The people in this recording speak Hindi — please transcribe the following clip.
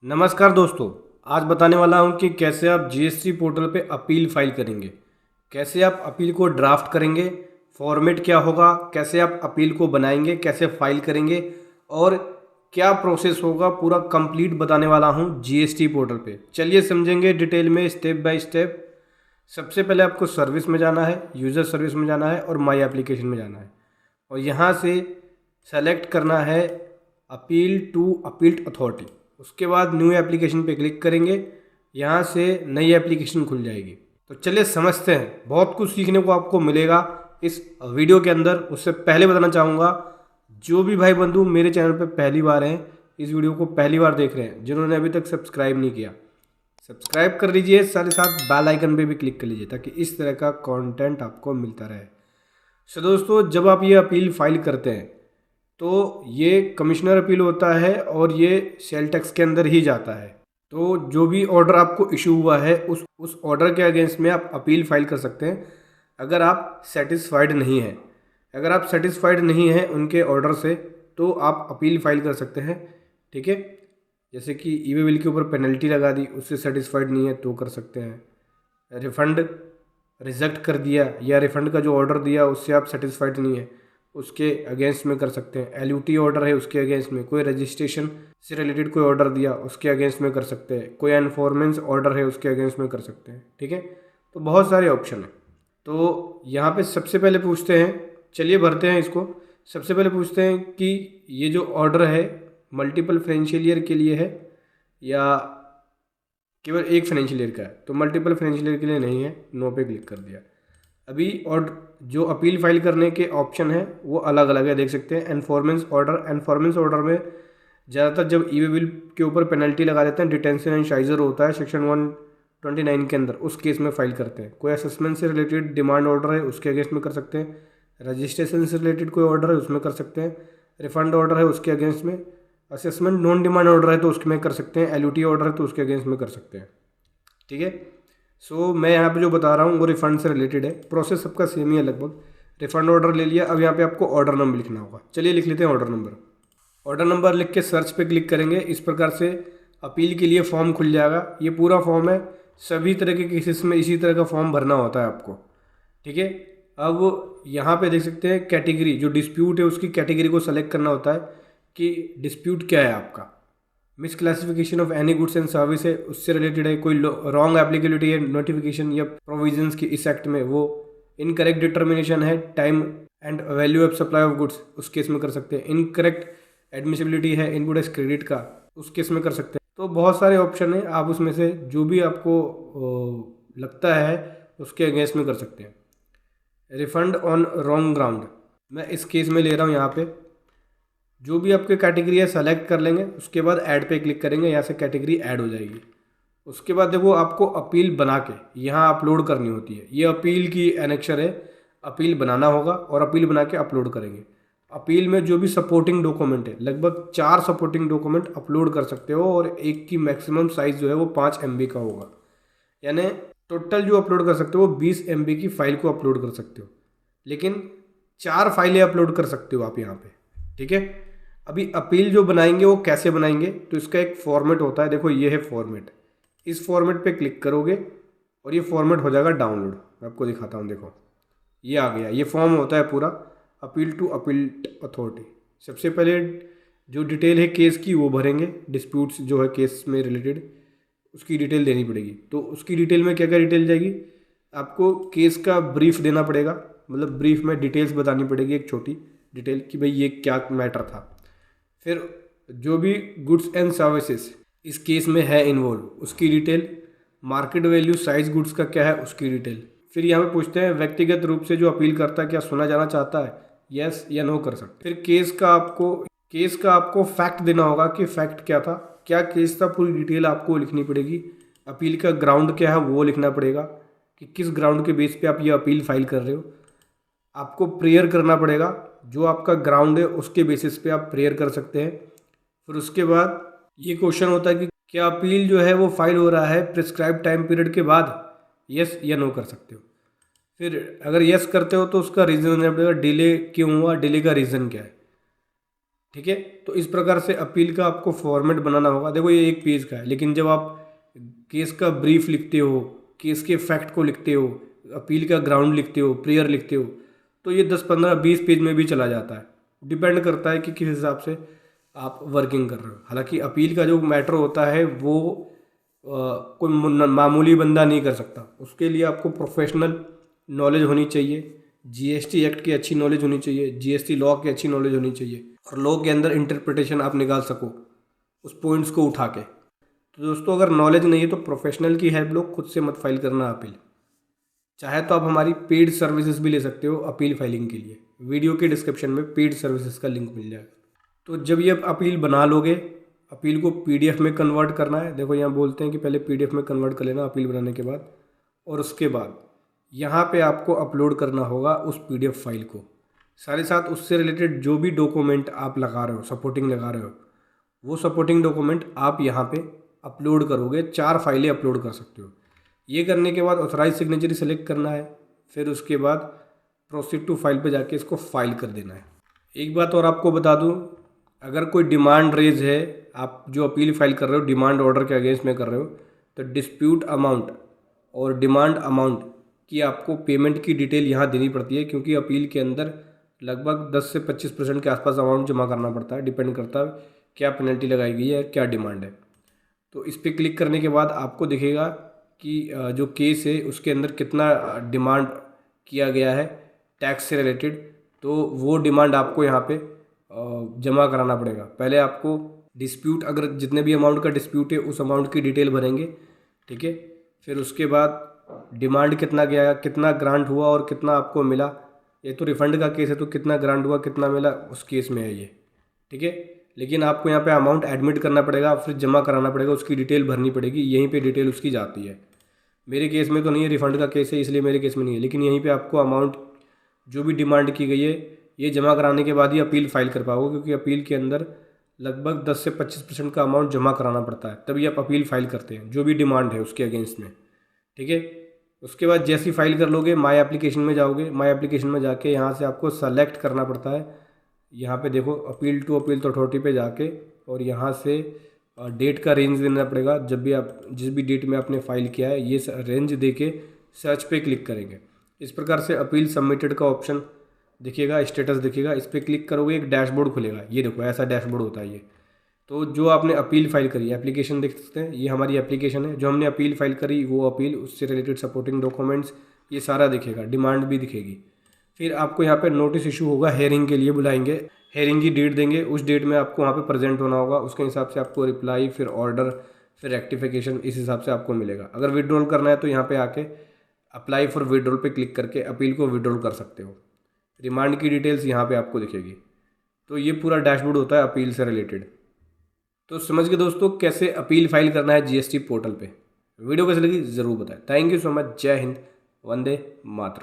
नमस्कार दोस्तों। आज बताने वाला हूं कि कैसे आप जीएसटी पोर्टल पे अपील फाइल करेंगे, कैसे आप अपील को ड्राफ्ट करेंगे, फॉर्मेट क्या होगा, कैसे आप अपील को बनाएंगे, कैसे फाइल करेंगे और क्या प्रोसेस होगा, पूरा कंप्लीट बताने वाला हूं जीएसटी पोर्टल पे। चलिए समझेंगे डिटेल में स्टेप बाय स्टेप। सबसे पहले आपको सर्विस में जाना है, यूज़र सर्विस में जाना है और माई एप्लीकेशन में जाना है और यहाँ से सेलेक्ट करना है अपील टू अपील्ड अथॉरिटी। उसके बाद न्यू एप्लीकेशन पे क्लिक करेंगे, यहाँ से नई एप्लीकेशन खुल जाएगी। तो चलिए समझते हैं, बहुत कुछ सीखने को आपको मिलेगा इस वीडियो के अंदर। उससे पहले बताना चाहूँगा, जो भी भाई बंधु मेरे चैनल पर पहली बार हैं, इस वीडियो को पहली बार देख रहे हैं, जिन्होंने अभी तक सब्सक्राइब नहीं किया, सब्सक्राइब कर लीजिए, साथ ही साथ बेल आइकन पे भी क्लिक कर लीजिए ताकि इस तरह का कंटेंट आपको मिलता रहे। सो दोस्तों, जब आप ये अपील फाइल करते हैं तो ये कमिश्नर अपील होता है और ये सेल टैक्स के अंदर ही जाता है। तो जो भी ऑर्डर आपको इशू हुआ है उस ऑर्डर के अगेंस्ट में आप अपील फाइल कर सकते हैं अगर आप सेटिस्फाइड नहीं हैं। अगर आप सेटिस्फाइड नहीं हैं उनके ऑर्डर से तो आप अपील फाइल कर सकते हैं। ठीक है, जैसे कि ई वे बिल के ऊपर पेनल्टी लगा दी, उससे सेटिस्फाइड नहीं है तो कर सकते हैं। रिफ़ंड रिजेक्ट कर दिया या रिफ़ंड का जो ऑर्डर दिया उससे आप सेटिस्फाइड नहीं है, उसके अगेंस्ट में कर सकते हैं। एलयूटी ऑर्डर है उसके अगेंस्ट में, कोई रजिस्ट्रेशन से रिलेटेड कोई ऑर्डर दिया उसके अगेंस्ट में कर सकते हैं, कोई एनफोर्समेंट ऑर्डर है उसके अगेंस्ट में कर सकते हैं। ठीक है, तो बहुत सारे ऑप्शन हैं। तो यहाँ पे सबसे पहले पूछते हैं, चलिए भरते हैं इसको। सबसे पहले पूछते हैं कि ये जो ऑर्डर है मल्टीपल फाइनेंशियल ईयर के लिए है या केवल एक फाइनेंशियल ईयर का है। तो मल्टीपल फाइनेंशियल ईयर के लिए नहीं है, नो पे क्लिक कर दिया अभी। और जो अपील फाइल करने के ऑप्शन है वो अलग अलग है, देख सकते हैं। एनफोर्समेंट ऑर्डर, एनफोर्समेंट ऑर्डर में ज़्यादातर जब ई वे बिल के ऊपर पेनल्टी लगा देते हैं, डिटेंशन एंड शाइजर होता है सेक्शन 129 के अंदर, उस केस में फाइल करते हैं। कोई असेसमेंट से रिलेटेड डिमांड ऑर्डर है उसके अगेंस्ट में कर सकते हैं। रजिस्ट्रेशन से रिलेटेड कोई ऑर्डर है उसमें कर सकते हैं। रिफंड ऑर्डर है उसके अगेंस्ट में। असेसमेंट नॉन डिमांड ऑर्डर है तो उसमें कर सकते हैं। एलयूटी ऑर्डर है तो उसके अगेंस्ट में कर सकते हैं। ठीक है, सो मैं यहाँ पे जो बता रहा हूँ वो रिफ़ंड से रिलेटेड है। प्रोसेस सबका सेम ही है लगभग। रिफ़ंड ऑर्डर ले लिया, अब यहाँ पे आपको ऑर्डर नंबर लिखना होगा। चलिए लिख लेते हैं ऑर्डर नंबर। ऑर्डर नंबर लिख के सर्च पे क्लिक करेंगे, इस प्रकार से अपील के लिए फॉर्म खुल जाएगा। ये पूरा फॉर्म है, सभी तरह के केसेस में इसी तरह का फॉर्म भरना होता है आपको। ठीक है, अब यहाँ पे देख सकते हैं कैटेगरी, जो डिस्प्यूट है उसकी कैटेगरी को सेलेक्ट करना होता है कि डिस्प्यूट क्या है आपका। Miss classification of any goods and service है, उससे रिलेटेड है। कोई रॉन्ग एप्लीकेबिलिटी है नोटिफिकेशन या प्रोविजंस की इस एक्ट में, वो इनकरेक्ट डिटर्मिनेशन है time and value of supply of goods, उस केस में कर सकते हैं। इनकरेक्ट एडमिसिबिलिटी है इनपुट एस क्रेडिट का, उस केस में कर सकते हैं। तो बहुत सारे ऑप्शन हैं, आप उसमें से जो भी आपको लगता है उसके अगेंस्ट में कर सकते हैं। रिफंड ऑन रॉन्ग ग्राउंड, मैं इस केस में ले रहा हूँ। यहाँ पे जो भी आपकी कैटेगरी है सेलेक्ट कर लेंगे, उसके बाद ऐड पे क्लिक करेंगे, यहाँ से कैटेगरी ऐड हो जाएगी। उसके बाद देखो आपको अपील बना के यहाँ अपलोड करनी होती है। ये अपील की एनेक्चर है, अपील बनाना होगा और अपील बना के अपलोड करेंगे। अपील में जो भी सपोर्टिंग डॉक्यूमेंट है, लगभग 4 सपोर्टिंग डॉक्यूमेंट अपलोड कर सकते हो और एक की मैक्सिमम साइज़ जो है वो 5 MB का होगा। यानी टोटल जो अपलोड कर सकते हो वो 20 MB की फ़ाइल को अपलोड कर सकते हो, लेकिन 4 फाइलें अपलोड कर सकते हो आप यहाँ पे। ठीक है, अभी अपील जो बनाएंगे वो कैसे बनाएंगे, तो इसका एक फॉर्मेट होता है। देखो ये है फॉर्मेट, इस फॉर्मेट पे क्लिक करोगे और ये फॉर्मेट हो जाएगा डाउनलोड। मैं आपको दिखाता हूँ, देखो ये आ गया। ये फॉर्म होता है पूरा अपील टू अपील अथॉरिटी। सबसे पहले जो डिटेल है केस की वो भरेंगे, डिस्प्यूट्स जो है केस में रिलेटेड उसकी डिटेल देनी पड़ेगी। तो उसकी डिटेल में क्या क्या डिटेल जाएगी, आपको केस का ब्रीफ देना पड़ेगा, मतलब ब्रीफ में डिटेल्स बतानी पड़ेगी, एक छोटी डिटेल कि भाई ये क्या मैटर था। फिर जो भी गुड्स एंड सर्विसेज इस केस में है इन्वॉल्व उसकी detail, market value size goods का क्या है उसकी डिटेल। फिर यहाँ पे पूछते हैं व्यक्तिगत रूप से जो अपील करता है क्या सुना जाना चाहता है, यस या नो कर सकते। फिर केस का आपको फैक्ट देना होगा कि फैक्ट क्या था, क्या केस था, पूरी डिटेल आपको लिखनी पड़ेगी। अपील का ग्राउंड क्या है वो लिखना पड़ेगा कि किस ग्राउंड के बेस पे आप ये अपील फाइल कर रहे हो। आपको प्रेयर करना पड़ेगा, जो आपका ग्राउंड है उसके बेसिस पे आप प्रेयर कर सकते हैं। फिर उसके बाद ये क्वेश्चन होता है कि क्या अपील जो है वो फाइल हो रहा है प्रिस्क्राइब टाइम पीरियड के बाद, यस या नो कर सकते हो। फिर अगर यस करते हो तो उसका रीज़न देना पड़ेगा, डिले क्यों हुआ, डिले का रीज़न क्या है। ठीक है। तो इस प्रकार से अपील का आपको फॉर्मेट बनाना होगा। देखो ये एक पेज का है, लेकिन जब आप केस का ब्रीफ लिखते हो, केस के फैक्ट को लिखते हो, अपील का ग्राउंड लिखते हो, प्रेयर लिखते हो, तो ये 10 15 20 पेज में भी चला जाता है। डिपेंड करता है कि किस हिसाब से आप वर्किंग कर रहे हो। हालांकि अपील का जो मैटर होता है वो कोई मामूली बंदा नहीं कर सकता। उसके लिए आपको प्रोफेशनल नॉलेज होनी चाहिए, जीएसटी एक्ट की अच्छी नॉलेज होनी चाहिए, जीएसटी लॉ की अच्छी नॉलेज होनी चाहिए, और लॉ के अंदर इंटरप्रिटेशन आप निकाल सको उस पॉइंट्स को उठा के। तो दोस्तों अगर नॉलेज नहीं है तो प्रोफेशनल की हेल्प लो, खुद से मत फाइल करना अपील। चाहे तो आप हमारी पेड सर्विसेज भी ले सकते हो अपील फाइलिंग के लिए। वीडियो के डिस्क्रिप्शन में पेड सर्विसेज का लिंक मिल जाएगा। तो जब ये अपील बना लोगे, अपील को पीडीएफ में कन्वर्ट करना है। देखो यहाँ बोलते हैं कि पहले पीडीएफ में कन्वर्ट कर लेना अपील बनाने के बाद, और उसके बाद यहाँ पे आपको अपलोड करना होगा उस पीडीएफ फाइल को। साथ साथ उससे रिलेटेड जो भी डॉक्यूमेंट आप लगा रहे हो, सपोर्टिंग लगा रहे हो, वो सपोर्टिंग डॉक्यूमेंट आप यहाँ पे अपलोड करोगे। 4 फाइलें अपलोड कर सकते हो। ये करने के बाद ऑथराइज सिग्नेचर सेलेक्ट करना है, फिर उसके बाद प्रोसीड टू फाइल पे जाके इसको फाइल कर देना है। एक बात और आपको बता दूं, अगर कोई डिमांड रेज है, आप जो अपील फाइल कर रहे हो डिमांड ऑर्डर के अगेंस्ट में कर रहे हो, तो डिस्प्यूट अमाउंट और डिमांड अमाउंट की आपको पेमेंट की डिटेल यहाँ देनी पड़ती है, क्योंकि अपील के अंदर लगभग 10 से 25% के आसपास अमाउंट जमा करना पड़ता है। डिपेंड करता है क्या पेनल्टी लगाई गई है, क्या डिमांड है। तो इस पर क्लिक करने के बाद आपको दिखेगा कि जो केस है उसके अंदर कितना डिमांड किया गया है टैक्स से रिलेटेड। तो वो डिमांड आपको यहाँ पे जमा कराना पड़ेगा। पहले आपको डिस्प्यूट, अगर जितने भी अमाउंट का डिस्प्यूट है उस अमाउंट की डिटेल भरेंगे, ठीक है। फिर उसके बाद डिमांड कितना गया, कितना ग्रांट हुआ और कितना आपको मिला। ये तो रिफंड का केस है तो कितना ग्रांट हुआ कितना मिला उस केस में है ये, ठीक है। लेकिन आपको यहाँ पे अमाउंट एडमिट करना पड़ेगा, फिर जमा कराना पड़ेगा, उसकी डिटेल भरनी पड़ेगी। यहीं पे डिटेल उसकी जाती है। मेरे केस में तो नहीं है, रिफंड का केस है इसलिए मेरे केस में नहीं है, लेकिन यहीं पे आपको अमाउंट जो भी डिमांड की गई है ये जमा कराने के बाद ही अपील फाइल कर पाओगे, क्योंकि अपील के अंदर लगभग 10 से 25% का अमाउंट जमा कराना पड़ता है, तभी आप अपील फाइल करते हैं जो भी डिमांड है उसके अगेंस्ट में, ठीक है। उसके बाद जैसी फाइल कर लोगे माई एप्लीकेशन में जाओगे। माई एप्लीकेशन में जाके यहाँ से आपको सेलेक्ट करना पड़ता है। यहाँ पे देखो अपील टू अपील तो अथॉरिटी पे जाके, और यहाँ से डेट का रेंज देना पड़ेगा। जब भी आप जिस भी डेट में आपने फाइल किया है ये रेंज दे के सर्च पे क्लिक करेंगे। इस प्रकार से अपील सबमिटेड का ऑप्शन दिखेगा, स्टेटस दिखेगा। इस पर क्लिक करोगे एक डैशबोर्ड खुलेगा। ये देखो ऐसा डैशबोर्ड होता है ये। तो जो आपने अपील फाइल करी है, एप्लीकेशन देख सकते हैं, ये हमारी एप्लीकेशन है। जो हमने अपील फाइल करी वो अपील, उससे रिलेटेड सपोर्टिंग डॉक्यूमेंट्स, ये सारा दिखेगा, डिमांड भी दिखेगी। फिर आपको यहाँ पे नोटिस इशू होगा, हेयरिंग के लिए बुलाएंगे, हेयरिंग की डेट देंगे। उस डेट में आपको वहाँ पे प्रेजेंट होना होगा। उसके हिसाब से आपको रिप्लाई, फिर ऑर्डर, फिर रेक्टिफिकेशन, इस हिसाब से आपको मिलेगा। अगर विड्रॉल करना है तो यहाँ पे आके अप्लाई फॉर विड्रॉल पे क्लिक करके अपील को विड्रॉल कर सकते हो। रिमांड की डिटेल्स यहाँ पे आपको दिखेगी। तो ये पूरा डैशबोर्ड होता है अपील से रिलेटेड। तो समझ गए दोस्तों कैसे अपील फाइल करना है जीएसटी पोर्टल पे। वीडियो कैसे लगी ज़रूर बताएं। Thank you so much. जय हिंद, वंदे मातरम।